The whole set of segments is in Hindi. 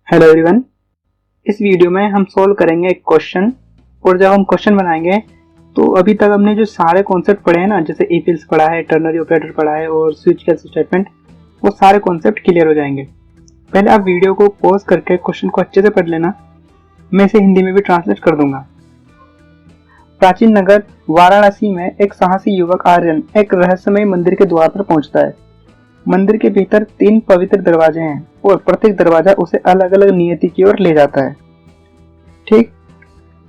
Hello everyone. इस वीडियो में हम सोल्व करेंगे एक क्वेश्चन। और जब हम क्वेश्चन बनाएंगे तो अभी तक हमने जो सारे कॉन्सेप्ट पढ़े हैं ना, जैसे इफ एल्स पढ़ा है, टर्नरी ऑपरेटर पढ़ा है और स्विच केस स्टेटमेंट, वो सारे कॉन्सेप्ट क्लियर हो जाएंगे। पहले आप वीडियो को पॉज करके क्वेश्चन को अच्छे से पढ़ लेना, मैं इसे हिंदी में भी ट्रांसलेट कर दूंगा। प्राचीन नगर वाराणसी में एक साहसी युवक आर्यन एक रहस्यमय मंदिर के द्वार पर पहुंचता है। मंदिर के भीतर 3 पवित्र दरवाजे हैं और प्रत्येक दरवाजा उसे अलग अलग नियति की ओर ले जाता है। ठीक।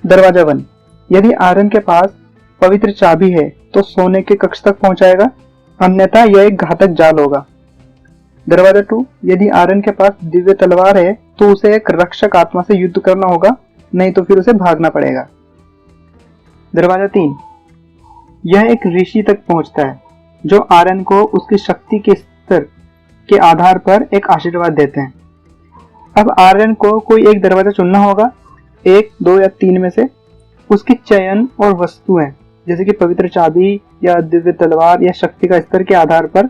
दरवाजा 1, यदि आर्यन के पास पवित्र चाबी है तो सोने के कक्ष तक पहुंचाएगा, अन्यथा यह एक घातक जाल होगा। दरवाजा 2, यदि आर्यन के पास दिव्य तलवार है तो उसे एक रक्षक आत्मा से युद्ध करना होगा, नहीं तो फिर उसे भागना पड़ेगा। दरवाजा 3, यह एक ऋषि तक पहुंचता है जो आर्यन को उसकी शक्ति के स्तर के आधार पर एक आशीर्वाद देते हैं। अब आर्यन को कोई एक दरवाजा चुनना होगा, 1, 2 या 3 में से। उसकी चयन और वस्तुएं जैसे कि पवित्र चाबी या दिव्य तलवार या शक्ति का स्तर के आधार पर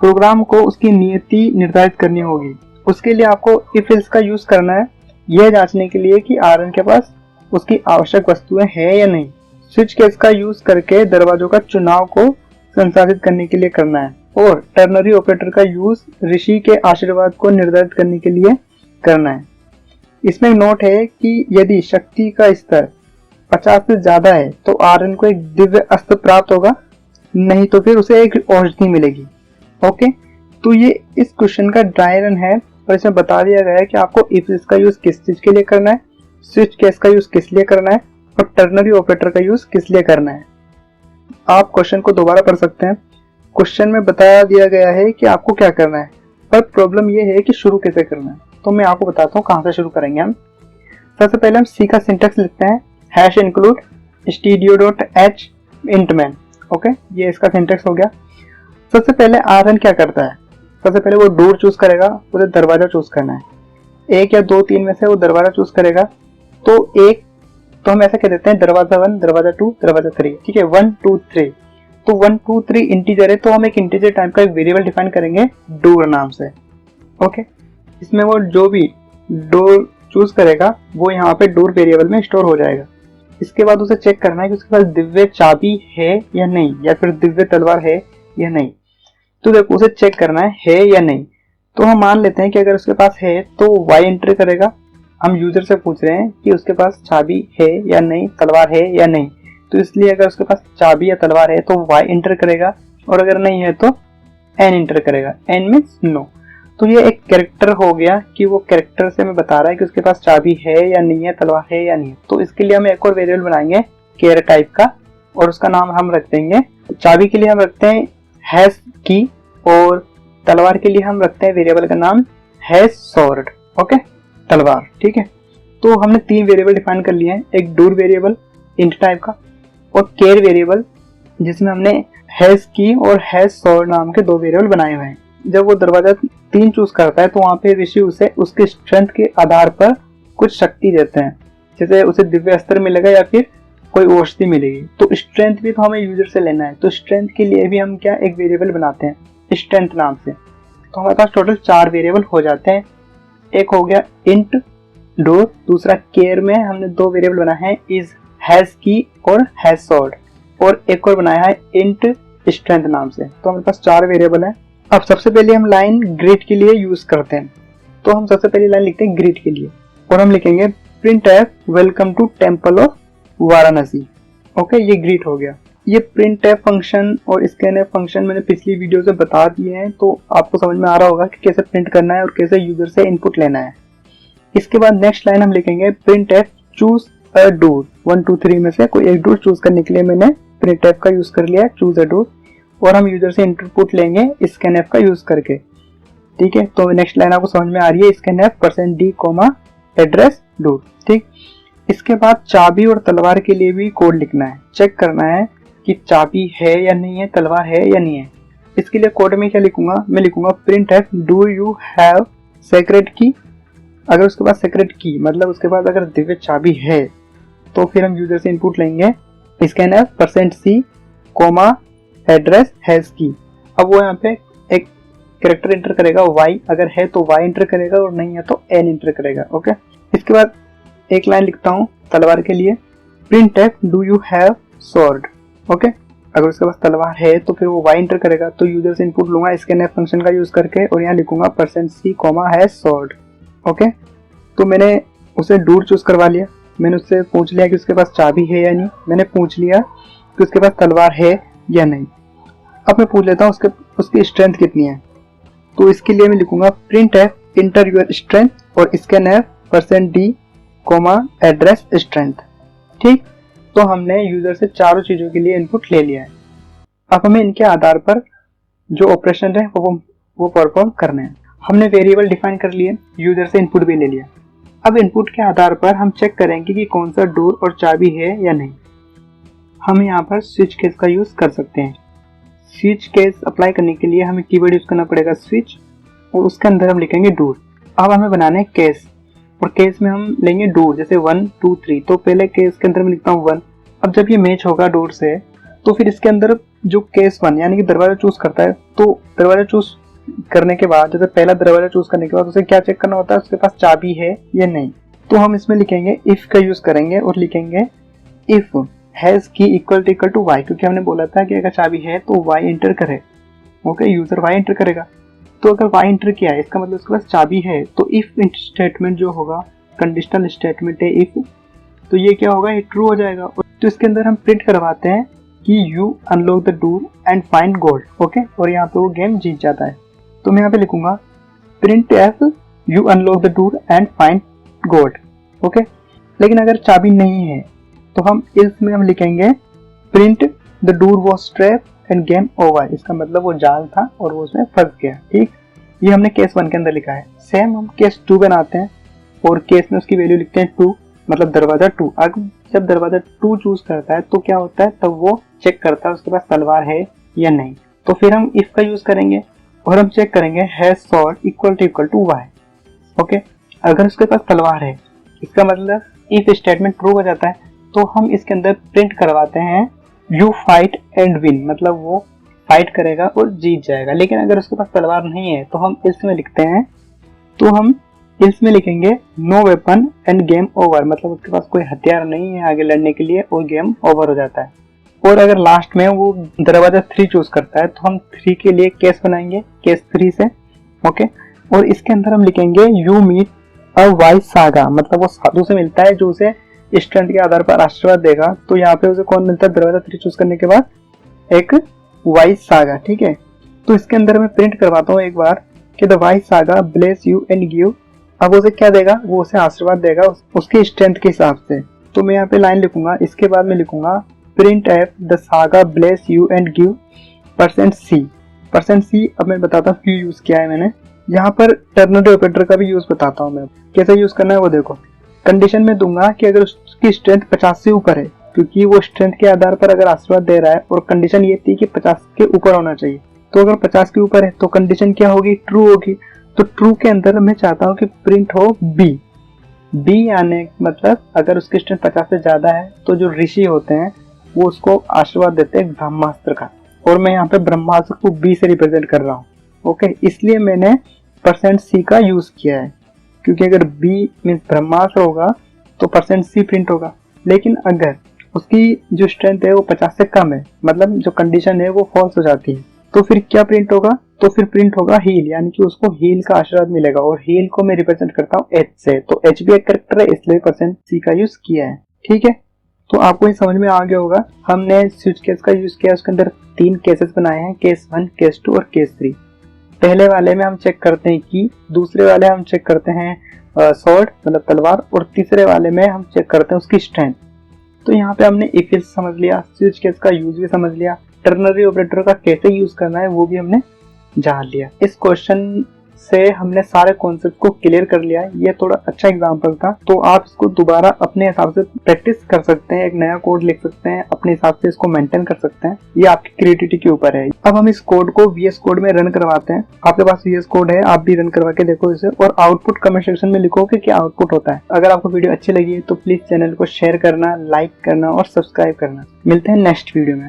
प्रोग्राम को उसकी नियति निर्धारित करनी होगी। उसके लिए आपको इफ एल्स का यूज करना है, यह जांचने के लिए कि आर्यन के पास उसकी आवश्यक वस्तुएं हैं या नहीं। स्विच केस का यूज करके दरवाजों का चुनाव को संसाधित करने के लिए करना है और टर्नरी ऑपरेटर का यूज ऋषि के आशीर्वाद को निर्धारित करने के लिए करना है। इसमें नोट है कि यदि शक्ति का स्तर 50 से ज्यादा है तो आर्यन को एक दिव्य अस्त्र प्राप्त होगा, नहीं तो फिर उसे एक औषधि मिलेगी। ओके, तो ये इस क्वेश्चन का ड्राई रन है और इसमें बता दिया गया है कि आपको इफ एल्स का यूज किस चीज के लिए करना है, स्विच केस का यूज किस लिए करना है और टर्नरी ऑपरेटर का यूज किस लिए करना है। आप क्वेश्चन को दोबारा पढ़ सकते हैं। क्वेश्चन में बताया दिया गया है कि आपको क्या करना है, पर प्रॉब्लम यह है कि शुरू कैसे करना है। तो मैं आपको बताता हूँ कहाँ से शुरू करेंगे हम। सबसे पहले हम सी का सिंटेक्स लिखते हैं, #include stdio.h intman। ओके, ये इसका सिंटेक्स हो गया। सबसे पहले आर्यन क्या करता है, सबसे पहले वो डोर चूज करेगा, उसे दरवाजा चूज करना है। 1 या 2 3 में से वो दरवाजा चूज करेगा। तो हम ऐसा कह देते हैं दरवाजा 1, दरवाजा 2, दरवाजा 3। ठीक है, 1 2 3। तो 1 2 3 इंटीजर है, तो हम एक इंटीजर टाइप का एक वेरिएबल डिफाइन करेंगे डोर नाम से। ओके, इसमें वो जो भी डोर चूज करेगा वो यहाँ पे डोर वेरिएबल में स्टोर हो जाएगा। इसके बाद उसे चेक करना है कि उसके पास दिव्य चाबी है या नहीं, या फिर दिव्य तलवार है या नहीं। तो देखो, उसे चेक करना है या नहीं। तो हम मान लेते हैं कि अगर उसके पास है तो y एंटर करेगा। हम यूजर से पूछ रहे हैं कि उसके पास चाबी है या नहीं, तलवार है या नहीं, तो इसलिए अगर उसके पास चाबी या तलवार है तो y एंटर करेगा, और अगर नहीं है तो n एंटर करेगा। n means no. तो ये एक कैरेक्टर हो गया कि वो कैरेक्टर से हमें बता रहा है कि उसके पास चाबी है या नहीं है, तलवार है या नहीं है। तो इसके लिए हम एक और वेरिएबल बनाएंगे केयर टाइप का, और उसका नाम हम रख देंगे, चाबी के लिए हम रखते हैं हैश की, और तलवार के लिए हम रखते हैं वेरिएबल का नाम हैश स्वॉर्ड। ओके, तलवार। ठीक है, तो हमने 3 वेरिएबल डिफाइन कर लिए हैं, एक डोर वेरिएबल इंट टाइप का और केयर वेरिएबल जिसमें हमने हैश की और हैश स्वॉर्ड नाम के 2 वेरिएबल बनाए हुए हैं। जब वो दरवाजा 3 चूज करता है तो वहां पे ऋषि उसे उसके स्ट्रेंथ के आधार पर कुछ शक्ति देते हैं, जैसे उसे दिव्य अस्त्र मिलेगा या फिर कोई औषधि मिलेगी। तो स्ट्रेंथ भी तो हमें यूजर से लेना है, तो स्ट्रेंथ के लिए भी हम क्या एक वेरिएबल बनाते हैं स्ट्रेंथ नाम से। तो हमारे पास टोटल 4 वेरिएबल हो जाते हैं। एक हो गया इंट डोर, दूसरा केयर में हमने 2 वेरिएबल बनाए हैं इज हैश की और हैश स्वॉर्ड, और एक और बनाया है इंट स्ट्रेंथ नाम से। तो हमारे पास 4 वेरिएबल है। अब सबसे पहले हम लाइन ग्रीट के लिए यूज करते हैं, तो हम सबसे पहले लाइन लिखते हैं ग्रीट के लिए, और हम लिखेंगे printf welcome to temple of Varanasi. Okay, ये ग्रीट हो गया। ये printf फंक्शन और scanf फंक्शन मैंने पिछली वीडियो से बता दिए हैं, तो आपको समझ में आ रहा होगा कि कैसे प्रिंट करना है और कैसे यूजर से इनपुट लेना है। इसके बाद नेक्स्ट लाइन हम लिखेंगे printf चूज अ डोर। 1 2 3 में से कोई एक डोर चूज करने के लिए मैंने printf का यूज कर लिया है, चूज अ डोर, और हम यूजर से इनपुट लेंगे scanf का यूज करके। ठीक है, तो नेक्स्ट लाइन आपको समझ में आ रही है, scanf %d, एड्रेस डोर। ठीक, इसके बाद चाबी और तलवार के लिए भी कोड लिखना है, चेक करना है कि चाबी है या नहीं है, तलवार है या नहीं है। इसके लिए कोड में क्या लिखूंगा, मैं लिखूंगा printf do you have secret key. अगर उसके पास सेक्रेट की मतलब उसके पास अगर दिव्य चाबी है तो फिर हम यूजर से इनपुट लेंगे scanf %c, एड्रेस हैश की। अब वो यहाँ पे एक कैरेक्टर एंटर करेगा y, अगर है तो y एंटर करेगा और नहीं है तो n एंटर करेगा। ओके, इसके बाद एक लाइन लिखता हूँ तलवार के लिए, print F do you have sword. Okay, अगर उसके पास तलवार है तो फिर वो y एंटर करेगा, तो यूजर से इनपुट लूंगा स्कैनफ फंक्शन का यूज करके और यहाँ लिखूंगा %c, हैज स्वॉर्ड। ओके, तो मैंने उसे डूड चूज करवा लिया, मैंने उससे पूछ लिया कि उसके पास चाबी है या नहीं, मैंने पूछ लिया कि उसके पास तलवार है या नहीं। अब मैं पूछ लेता हूँ उसकी स्ट्रेंथ कितनी है, तो इसके लिए मैं लिखूंगा print F inter your strength और स्कैनफ %d, एड्रेस स्ट्रेंथ। ठीक, तो हमने यूजर से चारों चीजों के लिए इनपुट ले लिया है। अब हमें इनके आधार पर जो ऑपरेशन है वो परफॉर्म करने हैं। हमने वेरिएबल डिफाइन कर लिए, यूजर से इनपुट भी ले लिया। अब इनपुट के आधार पर हम चेक करेंगे कि कौन सा डोर और चाबी है या नहीं। हम यहाँ पर स्विच केस का यूज कर सकते हैं। स्विच केस अप्लाई करने के लिए हमें कीवर्ड यूज करना पड़ेगा स्विच, और उसके अंदर हम लिखेंगे डोर। अब हमें बनाना है केस, और केस में हम लेंगे डोर, जैसे 1 2 3। तो पहले केस के अंदर मैं लिखता हूँ 1। अब जब ये मैच होगा डोर से, तो फिर इसके अंदर जो केस 1 यानी कि दरवाजा चूज करता है, तो दरवाजा चूज करने के बाद, जैसे पहला दरवाजा चूज करने के बाद उसे क्या चेक करना होता है, उसके पास चाबी है या नहीं। तो हम इसमें लिखेंगे इफ का यूज करेंगे और लिखेंगे इफ हैज की इक्वल टू y, क्योंकि हमने बोला था कि अगर चाबी है तो y एंटर करे। ओके, यूजर y एंटर करेगा, तो अगर y एंटर किया है इसका मतलब उसके पास चाबी है। तो इफ स्टेटमेंट जो होगा कंडीशनल स्टेटमेंट है इफ, तो ये क्या होगा, ये ट्रू हो जाएगा। तो इसके अंदर हम प्रिंट करवाते हैं कि you unlock the door and find gold. Okay, और यहाँ पे वो गेम जीत जाता है। तो मैं यहाँ पे लिखूंगा print F you unlock the door and find gold. Okay, लेकिन अगर चाबी नहीं है तो हम इसमें हम लिखेंगे print the door was trap and game over. इसका मतलब वो जाल था और वो उसमें फंस गया। ठीक, ये हमने केस 1 के अंदर लिखा है। सेम हम केस 2 बनाते हैं और केस में उसकी वैल्यू लिखते हैं 2, मतलब दरवाजा 2। अगर जब दरवाजा 2 चूज करता है तो क्या होता है, तब वो चेक करता है उसके पास तलवार है या नहीं। तो फिर हम इफ का यूज करेंगे और हम चेक करेंगे has sword equal to y। ओके, अगर उसके पास तलवार है इसका मतलब इफ स्टेटमेंट ट्रू हो जाता है, तो हम इसके अंदर प्रिंट करवाते हैं यू फाइट एंड विन, मतलब वो फाइट करेगा और जीत जाएगा। लेकिन अगर उसके पास तलवार नहीं है तो हम इसमें लिखते हैं, तो हम इसमें लिखेंगे no weapon and game over, मतलब उसके पास कोई हथियार नहीं है आगे लड़ने के लिए और गेम ओवर हो जाता है। और अगर लास्ट में वो दरवाजा 3 चूज करता है तो हम 3 के लिए केस बनाएंगे, केस 3 से। ओके, और इसके अंदर हम लिखेंगे you meet a wise sage, मतलब वो साधु से मिलता है जो उसे स्ट्रेंथ के आधार पर आशीर्वाद देगा। तो यहाँ पे उसे कौन मिलता है, दरवाजा 3 चूज करने के बाद एक वाइस सागा। ठीक है, तो इसके अंदर मैं प्रिंट करवाता हूँ एक बार कि the vice saga bless you and give. अब उसे क्या देगा, वो उसे आशीर्वाद देगा उसके स्ट्रेंथ के हिसाब से। तो मैं यहाँ पे लाइन लिखूंगा, इसके बाद मैं लिखूंगा print F the saga bless you and give %c। %c अब मैं बताता हूँ क्यों यूज किया है मैंने। यहाँ पर टर्नरी ऑपरेटर का भी यूज बताता हूँ मैं, कैसे यूज करना है वो देखो। कंडीशन में दूंगा कि अगर उसकी स्ट्रेंथ 50 से ऊपर है, क्योंकि वो स्ट्रेंथ के आधार पर अगर आशीर्वाद दे रहा है, और कंडीशन ये थी कि 50 के ऊपर होना चाहिए। तो अगर 50 के ऊपर है तो कंडीशन क्या होगी, ट्रू होगी। तो ट्रू के अंदर मैं चाहता हूँ कि प्रिंट हो बी आने, मतलब अगर उसकी स्ट्रेंथ 50 से ज्यादा है तो जो ऋषि होते हैं वो उसको आशीर्वाद देते हैं ब्रह्मास्त्र का, और मैं यहाँ पे ब्रह्मास्त्र को बी से रिप्रेजेंट कर रहा हूँ। ओके, इसलिए मैंने %c का यूज किया है, क्योंकि अगर बी मीन्स ब्रह्मास्त्र होगा तो %c प्रिंट होगा। लेकिन अगर उसकी जो स्ट्रेंथ है वो 50 से कम है, मतलब जो कंडीशन है वो फॉल्स हो जाती है, तो फिर क्या प्रिंट होगा, तो फिर प्रिंट होगा हील, यानी कि उसको हील का आशीर्वाद मिलेगा। और हील को मैं रिप्रेजेंट करता हूँ h से, तो h भी एक कैरेक्टर है, इसलिए %c का यूज किया है। ठीक है, तो आपको ये समझ में आ गया होगा। हमने स्विच केस का यूज किया, उसके अंदर 3 केसेस बनाए हैं, केस 1, केस 2 और केस 3। पहले वाले में हम चेक करते हैं की, दूसरे वाले हम चेक करते हैं स्वॉर्ड मतलब तलवार, और तीसरे वाले में हम चेक करते हैं उसकी स्ट्रेंथ। तो यहाँ पे हमने इफ एल्स समझ लिया, स्विच केस का यूज भी समझ लिया, टर्नरी ऑपरेटर का कैसे यूज करना है वो भी हमने जान लिया। इस क्वेश्चन से हमने सारे कॉन्सेप्ट को क्लियर कर लिया है। ये थोड़ा अच्छा एग्जांपल था, तो आप इसको दोबारा अपने हिसाब से प्रैक्टिस कर सकते हैं, एक नया कोड लिख सकते हैं, अपने हिसाब से इसको मेंटेन कर सकते हैं। ये आपकी क्रिएटिविटी के ऊपर है। अब हम इस कोड को VS कोड में रन करवाते हैं। आपके पास VS कोड है, आप भी रन करवा के देखो इसे, और आउटपुट कमेंट सेक्शन में लिखो कि क्या आउटपुट होता है। अगर आपको वीडियो अच्छी लगी है तो प्लीज चैनल को शेयर करना, लाइक करना और सब्सक्राइब करना। मिलते हैं नेक्स्ट वीडियो में।